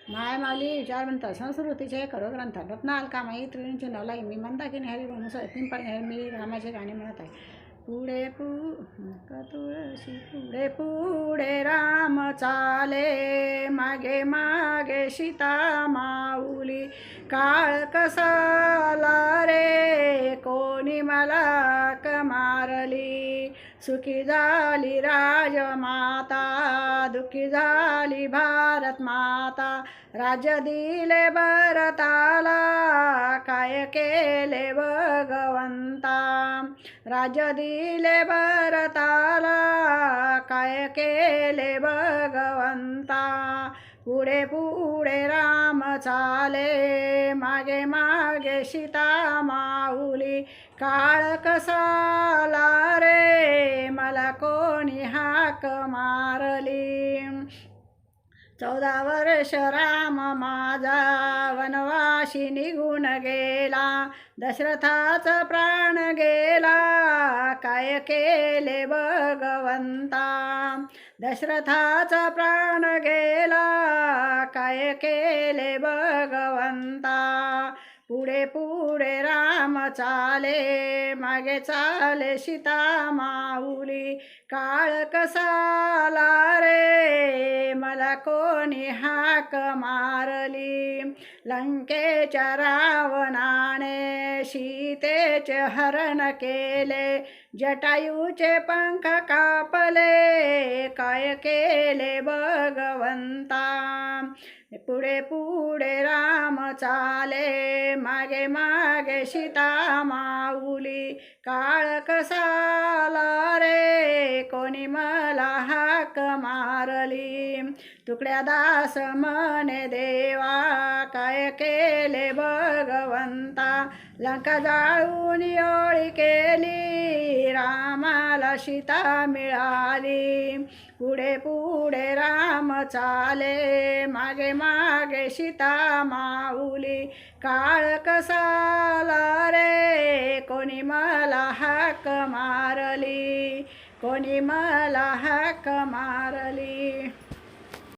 मायमाली विचारवंत संस्कृतीचे खरो ग्रंथ रत्नाल कामाई त्रिणींची नवलाई मी म्हणता की हरी मुस पिंपळ मी रामाचे गाणे म्हणत आहे. पुढे तुळशी पुढे पुढे राम चाले मागे मागे सीता माऊली काळ कसाला रे कोणी मला मारली सुखी झाली राजमाता दुःखी झाली भारत माता राज्य दिले भरताला काय केले भगवंता राज्य दिले भरताला काय केले भगवंता पुढे पुढे राम चाले मागे मागे सीता माऊली काळ कसाला रे मला कोणी हाक मारली 14 वर्ष राम माझा वनवासी निघून गेला दशरथाचा प्राण गेला काय केले भगवंता दशरथाचा प्राण गेला काय केले भगवंता पुढे पुढे राम चाले मागे चाले सीता माऊली काळ कसाला रे मला कोणी हाक मारली लंकेच्या रावणाने सीतेचे हरण केले जटायूचे पंख कापले काय केले भगवंता पुढे पुढे राम चाले मागे मागे सीता माऊली काळ कसाला रे कोणी मला हाक मारली तुकड्या दास म्हणे देवा काय केले भगवंता लंका जाळून योळी केली रामाला सीता मिळाली पुढे पुढे राम चाले मागे मागे सीता माऊली काळ कसाला रे कोणी मला हाक मारली कोणी मला हाक मारली.